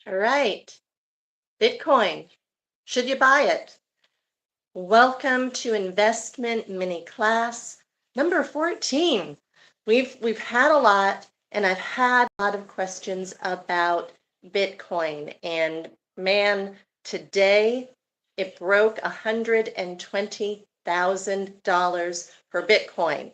All right. Bitcoin. Should you buy it? Welcome to investment mini class number 14. We've had a lot, and I've had a lot of questions about Bitcoin. And man, today it broke $120,000 for Bitcoin.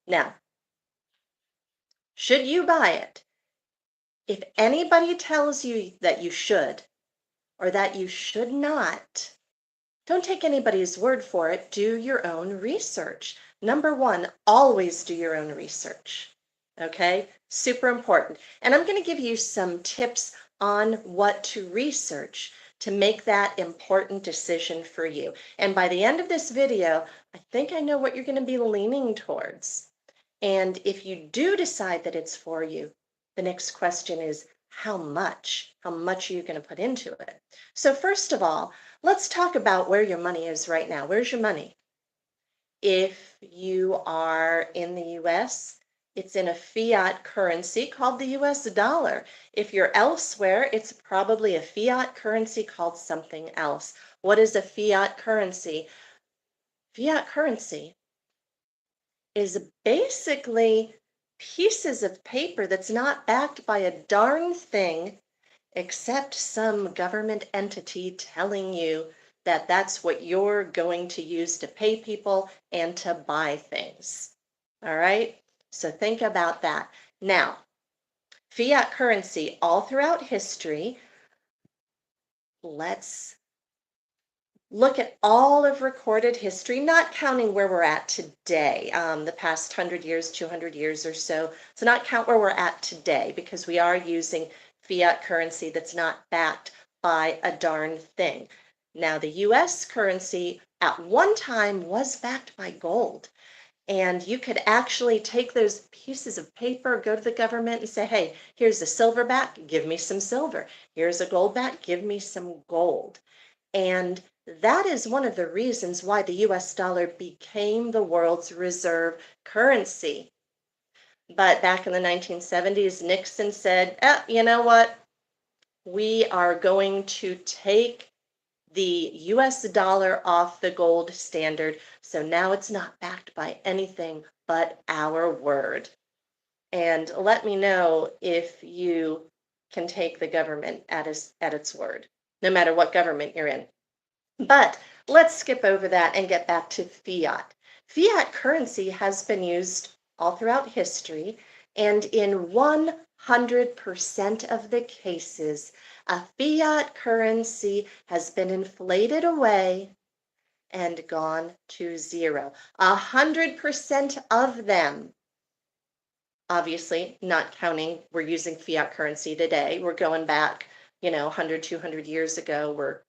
Now, should you buy it? If anybody tells you that you should or that you should not, don't take anybody's word for it. Do your own research. Number one, always do your own research. Okay? Super important. And I'm going to give you some tips on what to research to make that important decision for you. And by the end of this video, I think I know what you're going to be leaning towards. And if you do decide that it's for you, the next question is how much? How much are you going to put into it? So first of all, let's talk about where your money is right now. Where's your money? If you are in the US, it's in a fiat currency called the US dollar. If you're elsewhere, it's probably a fiat currency called something else. What is a fiat currency? Fiat currency is basically pieces of paper that's not backed by a darn thing except some government entity telling you that that's what you're going to use to pay people and to buy things. All right? So think about that. Now, fiat currency all throughout history, let's look at all of recorded history, not counting where we're at today, the past 100 years, 200 years or so. So not count where we're at today because we are using fiat currency that's not backed by a darn thing. Now, the US currency at one time was backed by gold. And you could actually take those pieces of paper, go to the government and say, hey, here's a silver back, give me some silver. Here's a gold back, give me some gold. And that is one of the reasons why the US dollar became the world's reserve currency. But back in the 1970s, Nixon said, you know what? We are going to take the US dollar off the gold standard. So now it's not backed by anything but our word. And let me know if you can take the government at its word, no matter what government you're in. But let's skip over that and get back to fiat. Fiat currency has been used all throughout history, and in 100% of the cases, a fiat currency has been inflated away and gone to zero. 100% of them, obviously not counting, we're using fiat currency today. We're going back, 100, 200 years ago. We're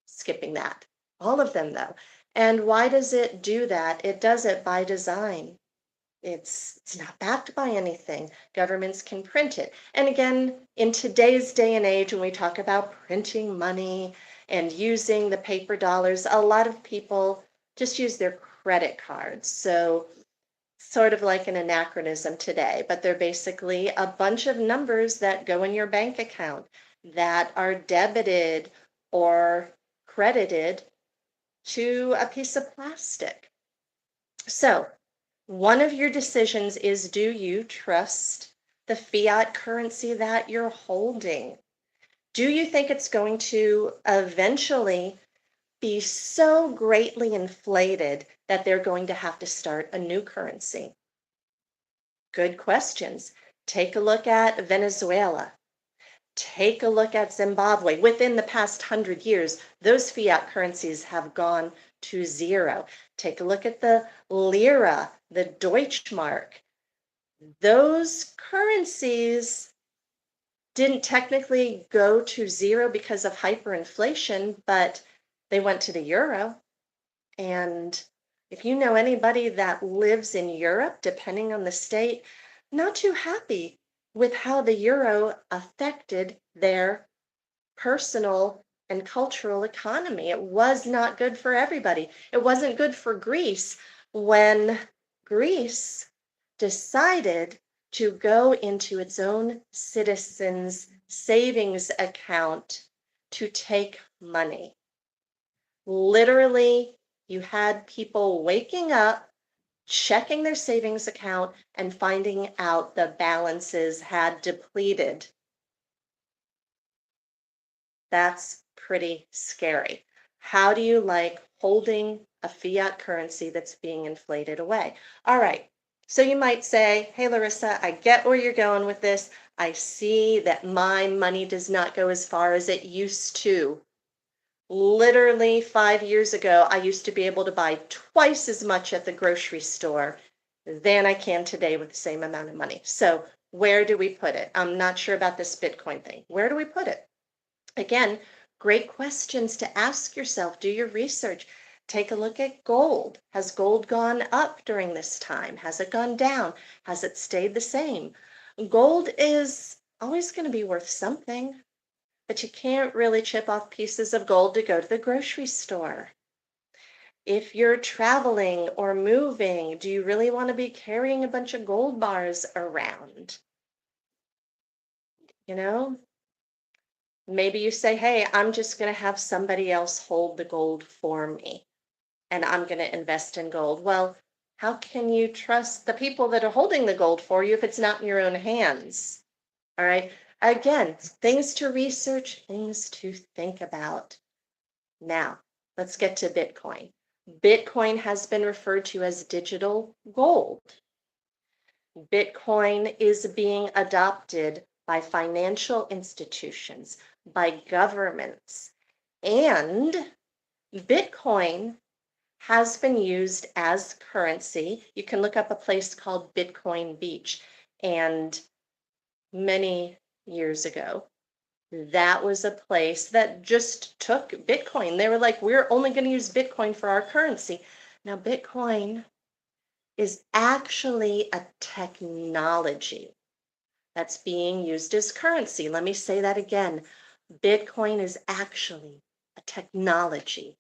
skipping that. All of them, though. And why does it do that? It does it by design. It's not backed by anything. Governments can print it. And again, in today's day and age, when we talk about printing money and using the paper dollars, a lot of people just use their credit cards. So sort of like an anachronism today, but they're basically a bunch of numbers that go in your bank account that are debited or credited to a piece of plastic. So one of your decisions is, do you trust the fiat currency that you're holding? Do you think it's going to eventually be so greatly inflated that they're going to have to start a new currency? Good questions. Take a look at Venezuela. Take a look at Zimbabwe. Within the past 100 years, those fiat currencies have gone to zero. Take a look at the lira, the Deutschmark. Those currencies didn't technically go to zero because of hyperinflation, but they went to the euro. And if you know anybody that lives in Europe, depending on the state, not too happy with how the euro affected their personal and cultural economy. It was not good for everybody. It wasn't good for Greece when Greece decided to go into its own citizens' savings account to take money. Literally, you had people waking up, checking their savings account, and finding out the balances had depleted. That's pretty scary. How do you like holding a fiat currency that's being inflated away? All right. So you might say, hey, Larissa, I get where you're going with this. I see that my money does not go as far as it used to. Literally 5 years ago, I used to be able to buy twice as much at the grocery store than I can today with the same amount of money. So where do we put it? I'm not sure about this Bitcoin thing. Where do we put it? Again, great questions to ask yourself. Do your research. Take a look at gold. Has gold gone up during this time? Has it gone down? Has it stayed the same? Gold is always going to be worth something, but you can't really chip off pieces of gold to go to the grocery store. If you're traveling or moving, do you really want to be carrying a bunch of gold bars around? You know, maybe you say, hey, I'm just going to have somebody else hold the gold for me and I'm going to invest in gold. Well, how can you trust the people that are holding the gold for you if it's not in your own hands? All right. Again, things to research, things to think about. Now, let's get to Bitcoin. Bitcoin has been referred to as digital gold. Bitcoin is being adopted by financial institutions, by governments, and Bitcoin has been used as currency. You can look up a place called Bitcoin Beach, and many years ago, that was a place that just took Bitcoin. They were like, we're only going to use Bitcoin for our currency. Now, Bitcoin is actually a technology that's being used as currency. Let me say that again. Bitcoin is actually a technology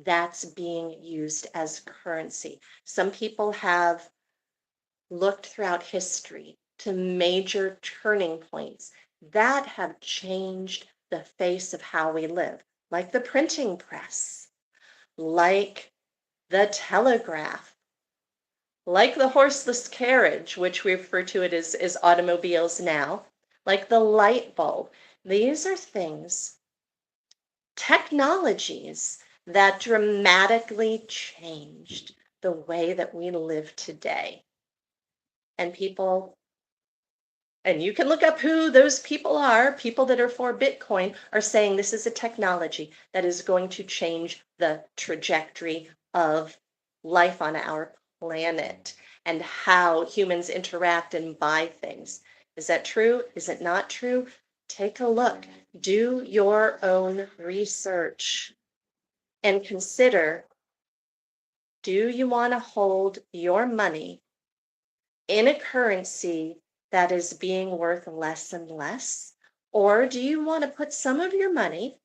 that's being used as currency. Some people have looked throughout history to major turning points that have changed the face of how we live, like the printing press, like the telegraph, like the horseless carriage, which we refer to it as automobiles now, like the light bulb. These are things, technologies that dramatically changed the way that we live today. And people, and you can look up who those people are. People that are for Bitcoin are saying this is a technology that is going to change the trajectory of life on our planet and how humans interact and buy things. Is that true? Is it not true? Take a look. Do your own research and consider, do you want to hold your money in a currency that is being worth less and less? Or do you want to put some of your money,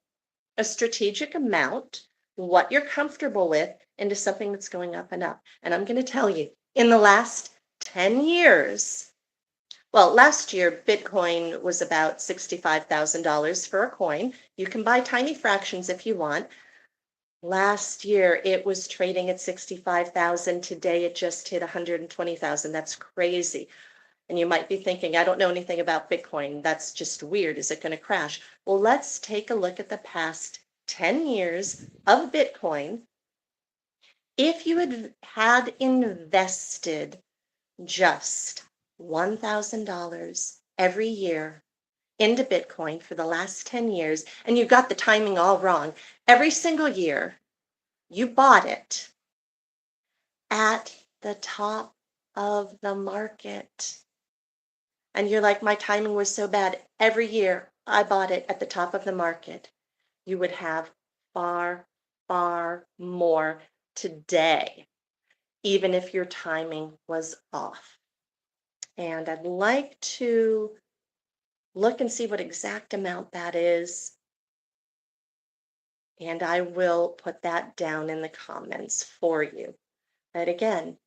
a strategic amount, what you're comfortable with, into something that's going up and up? And I'm going to tell you, in the last 10 years, well, last year, Bitcoin was about $65,000 for a coin. You can buy tiny fractions if you want. Last year, it was trading at 65,000. Today, it just hit 120,000. That's crazy. And you might be thinking, I don't know anything about Bitcoin. That's just weird. Is it going to crash? Well, let's take a look at the past 10 years of Bitcoin. If you had invested just $1,000 every year into Bitcoin for the last 10 years, and you got the timing all wrong, every single year you bought it at the top of the market. And you're like, my timing was so bad. Every year I bought it at the top of the market. You would have far, far more today, even if your timing was off. And I'd like to look and see what exact amount that is. And I will put that down in the comments for you. But again,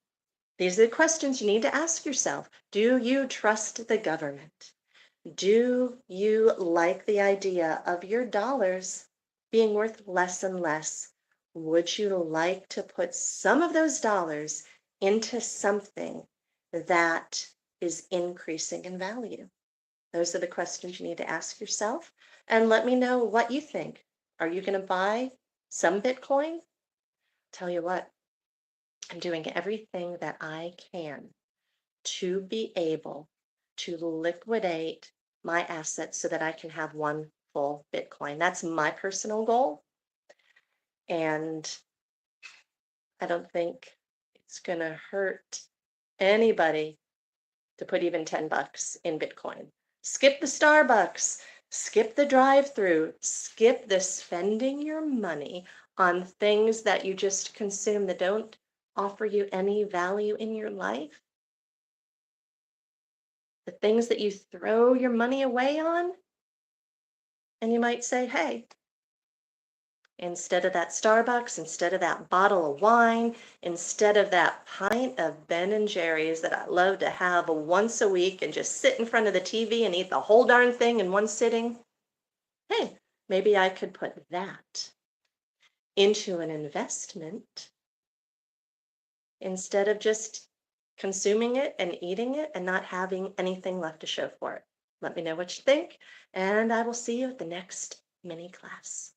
These are the questions you need to ask yourself. Do you trust the government? Do you like the idea of your dollars being worth less and less? Would you like to put some of those dollars into something that is increasing in value? Those are the questions you need to ask yourself. And let me know what you think. Are you going to buy some Bitcoin? Tell you what, I'm doing everything that I can to be able to liquidate my assets so that I can have one full Bitcoin. That's my personal goal. And I don't think it's going to hurt anybody to put even 10 bucks in Bitcoin. Skip the Starbucks, skip the drive-through, skip the spending your money on things that you just consume that don't offer you any value in your life. The things that you throw your money away on, and you might say, hey, instead of that Starbucks, instead of that bottle of wine, instead of that pint of Ben and Jerry's that I love to have once a week and just sit in front of the TV and eat the whole darn thing in one sitting, hey, maybe I could put that into an investment instead of just consuming it and eating it and not having anything left to show for it. Let me know what you think, and I will see you at the next mini class.